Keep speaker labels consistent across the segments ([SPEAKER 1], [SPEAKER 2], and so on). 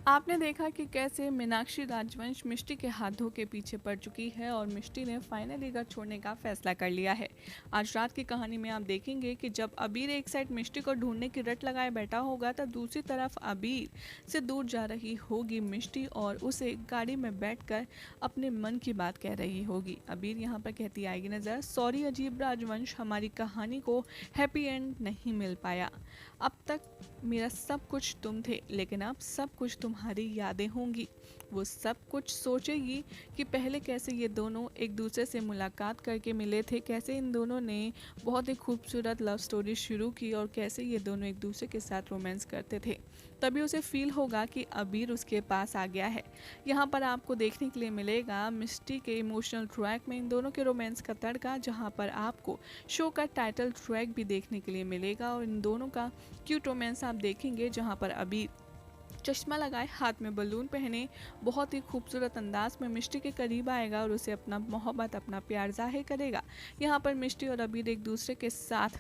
[SPEAKER 1] आपने देखा कि कैसे मीनाक्षी राजवंश मिष्टी के हाथों के पीछे पड़ चुकी है और मिष्टी ने फाइनली घर छोड़ने का फैसला कर लिया है। आज रात की कहानी में आप देखेंगे कि जब अबीर एक साइड मिष्टी को ढूंढने की रट लगाए बैठा होगा तो दूसरी तरफ अबीर से दूर जा रही होगी मिष्टी और उसे गाड़ी में बैठकर अपने मन की बात कह रही होगी। अबीर यहाँ पर कहती आएगी नजर, सॉरी अजीब राजवंश, हमारी कहानी को हैप्पी एंड नहीं मिल पाया। अब तक मेरा सब कुछ तुम थे, लेकिन अब सब कुछ तुम्हारी यादें होंगी। वो सब कुछ सोचेगी कि पहले कैसे ये दोनों एक दूसरे से मुलाकात करके मिले थे, कैसे इन दोनों ने बहुत ही खूबसूरत लव स्टोरी शुरू की और कैसे ये दोनों एक दूसरे के साथ रोमांस करते थे। तभी उसे फील होगा कि अबीर उसके पास आ गया है। यहाँ पर आपको देखने के लिए मिलेगा मिष्टी के इमोशनल ट्रैक में इन दोनों के रोमांस का तड़का, जहाँ पर आपको शो का टाइटल ट्रैक भी देखने के लिए मिलेगा और इन दोनों का क्यूट रोमांस आप देखेंगे, जहाँ पर अबीर चश्मा लगाए, हाथ में बलून पहने, बहुत ही खूबसूरत अंदाज में मिष्टी के करीब आएगा और उसे अपना मोहब्बत, अपना प्यार जाहिर करेगा। यहाँ पर मिष्टी और अबीर एक दूसरे के साथ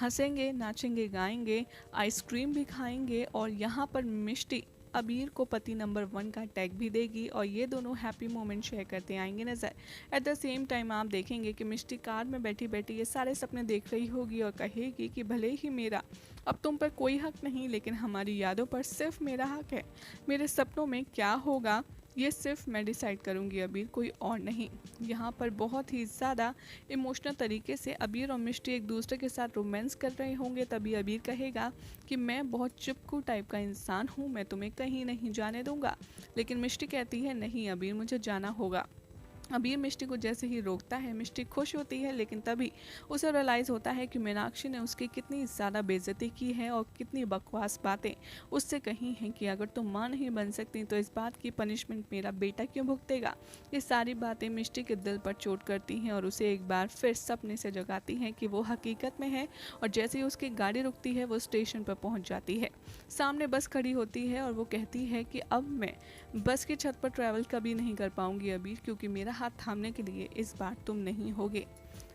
[SPEAKER 1] हंसेंगे, नाचेंगे, गाएंगे, आइसक्रीम भी खाएंगे और यहाँ पर मिष्टी अबीर को पति नंबर 1 का टैग भी देगी और ये दोनों हैप्पी मोमेंट शेयर करते आएंगे नजर। एट द सेम टाइम आप देखेंगे कि मिष्टी कार में बैठी बैठी ये सारे सपने देख रही होगी और कहेगी कि भले ही मेरा अब तुम पर कोई हक नहीं, लेकिन हमारी यादों पर सिर्फ मेरा हक है। मेरे सपनों में क्या होगा ये सिर्फ मैं डिसाइड करूंगी अबीर, कोई और नहीं। यहाँ पर बहुत ही ज़्यादा इमोशनल तरीके से अबीर और मिष्टी एक दूसरे के साथ रोमांस कर रहे होंगे। तभी अबीर कहेगा कि मैं बहुत चिपकू टाइप का इंसान हूँ, मैं तुम्हें कहीं नहीं जाने दूंगा। लेकिन मिष्टी कहती है नहीं अबीर, मुझे जाना होगा। अबीर मिष्टी को जैसे ही रोकता है मिष्टी खुश होती है, लेकिन तभी उसे रियलाइज़ होता है कि मीनाक्षी ने उसकी कितनी ज़्यादा बेइज्जती की है और कितनी बकवास बातें उससे कही हैं कि अगर तुम माँ नहीं बन सकती तो इस बात की पनिशमेंट मेरा बेटा क्यों भुगतेगा। ये सारी बातें मिष्टी के दिल पर चोट करती हैं और उसे एक बार फिर सपने से जगाती हैं कि वो हकीकत में है। और जैसे ही उसकी गाड़ी रुकती है वो स्टेशन पर पहुँच जाती है। सामने बस खड़ी होती है और वो कहती है कि अब मैं बस की छत पर ट्रैवल कभी नहीं कर पाऊंगी अबीर, क्योंकि मेरा हाथ थामने के लिए इस बार तुम नहीं होगे।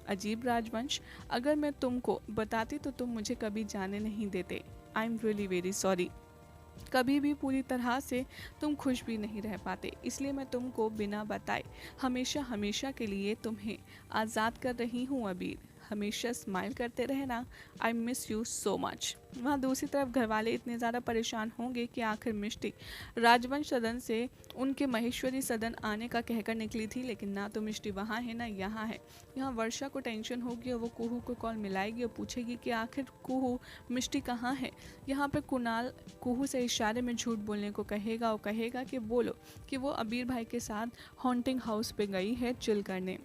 [SPEAKER 1] अजीब राजवंश, अगर मैं तुमको बताती तो तुम मुझे कभी जाने नहीं देते। I am really very sorry. कभी भी पूरी तरह से तुम खुश भी नहीं रह पाते, इसलिए मैं तुमको बिना बताए हमेशा हमेशा के लिए तुम्हें आज़ाद कर रही हूँ अबीर। हमेशा स्माइल करते रहना। I miss you so much. वहाँ दूसरी तरफ घर वाले इतने ज़्यादा परेशान होंगे कि आखिर मिष्टी राजवंश सदन से उनके महेश्वरी सदन आने का कहकर निकली थी, लेकिन ना तो मिष्टी वहाँ है ना यहाँ है। यहाँ वर्षा को टेंशन होगी और वो कुहू को कॉल मिलाएगी और पूछेगी कि आखिर कुहू मिष्टी कहाँ है। यहाँ पे कुणाल कुहू से इशारे में झूठ बोलने को कहेगा और कहेगा कि बोलो कि वो अबीर भाई के साथ हॉन्टिंग हाउस पे गई है चिल करने।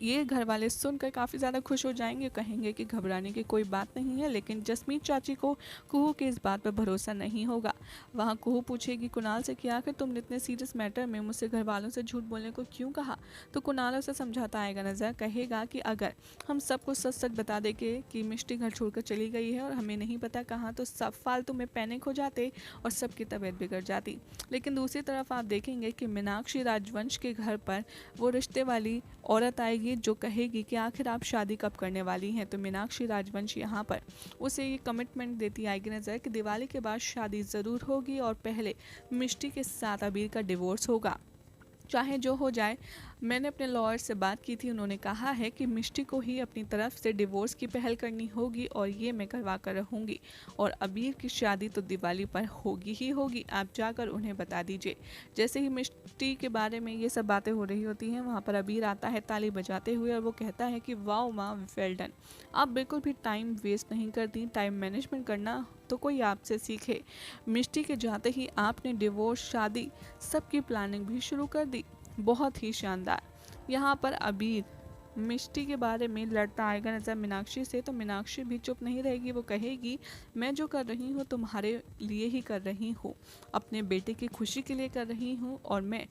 [SPEAKER 1] ये घर वाले सुनकर काफ़ी ज़्यादा खुश हो जाएंगे, कहेंगे कि घबराने की कोई बात नहीं है। लेकिन जसमीत चाची को कुहू के इस बात पर भरोसा नहीं होगा। वहाँ कुहू पूछेगी कुणाल से कि आखिर तुमने इतने सीरियस मैटर में मुझसे घर वालों से झूठ बोलने को क्यों कहा। तो कुणाल उसे समझाता आएगा नजर, कहेगा कि अगर हम सबको सच सच बता देंगे कि मिष्टी घर छोड़कर चली गई है और हमें नहीं पता कहाँ, तो सब फालतू में पैनिक हो जाते और सबकी तबीयत बिगड़ जाती। लेकिन दूसरी तरफ आप देखेंगे कि मीनाक्षी राजवंश के घर पर वो रिश्ते वाली औरत आएगी जो कहेगी कि आखिर आप शादी कब करने वाली हैं। तो मीनाक्षी राजवंश यहाँ पर उसे ये कमिटमेंट देती आएगी नजर कि दिवाली के बाद शादी ज़रूर होगी और पहले मिष्टी के साथ अबीर का डिवोर्स होगा, चाहे जो हो जाए। मैंने अपने लॉयर से बात की थी, उन्होंने कहा है कि मिष्टी को ही अपनी तरफ से डिवोर्स की पहल करनी होगी और ये मैं करवा कर रहूँगी और अबीर की शादी तो दिवाली पर होगी ही होगी। आप जाकर उन्हें बता दीजिए। जैसे ही मिष्टी के बारे में ये सब बातें हो रही होती हैं, वहाँ पर अबीर आता है ताली बजाते हुए और वो कहता है कि वाओ माँ, वेल डन। आप बिल्कुल भी टाइम वेस्ट नहीं करती, टाइम मैनेजमेंट करना तो कोई आपसे सीखे। मिष्टी के जाते ही आपने डिवोर्स, शादी, सबकी प्लानिंग भी शुरू कर दी। बहुत ही शानदार। यहाँ पर अबीर मिष्टी के बारे में लड़ता आएगा नजर मीनाक्षी से, तो मीनाक्षी भी चुप नहीं रहेगी। वो कहेगी मैं जो कर रही हूँ तुम्हारे लिए ही कर रही हूँ, अपने बेटे की खुशी के लिए कर रही हूँ और मैं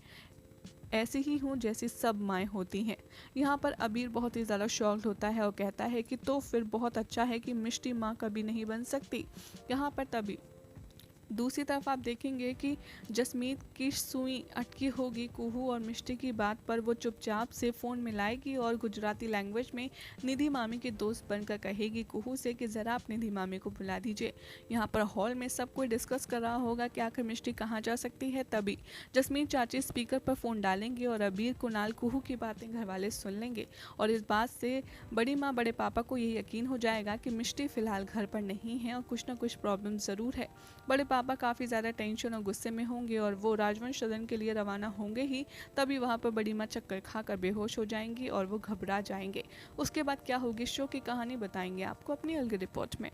[SPEAKER 1] ऐसी ही हूँ जैसी सब माएँ होती हैं। यहाँ पर अबीर बहुत ही ज़्यादा शॉक्ड होता है और कहता है कि तो फिर बहुत अच्छा है कि मिष्टी माँ कभी नहीं बन सकती। यहाँ पर तभी दूसरी तरफ आप देखेंगे कि जसमीत की सुई अटकी होगी कुहू और मिष्टी की बात पर वो चुपचाप से फ़ोन मिलाएगी और गुजराती लैंग्वेज में निधि मामी की दोस्त बनकर कहेगी कुहू से कि ज़रा आप निधि मामी को बुला दीजिए। यहाँ पर हॉल में सब कोई डिस्कस कर रहा होगा कि आखिर मिष्टी कहाँ जा सकती है। तभी जसमीत चाची स्पीकर पर फ़ोन डालेंगे और अबीर कुणाल कुहू की बातें घर वाले सुन लेंगे और इस बात से बड़ी माँ बड़े पापा को ये यकीन हो जाएगा कि मिष्टी फ़िलहाल घर पर नहीं है और कुछ ना कुछ प्रॉब्लम ज़रूर है। बड़े पापा काफ़ी ज़्यादा टेंशन और गुस्से में होंगे और वो राजवंश सदन के लिए रवाना होंगे ही। तभी वहाँ पर बड़ी माँ चक्कर खाकर बेहोश हो जाएंगी और वो घबरा जाएंगे। उसके बाद क्या होगी शो की कहानी बताएंगे आपको अपनी अलग रिपोर्ट में।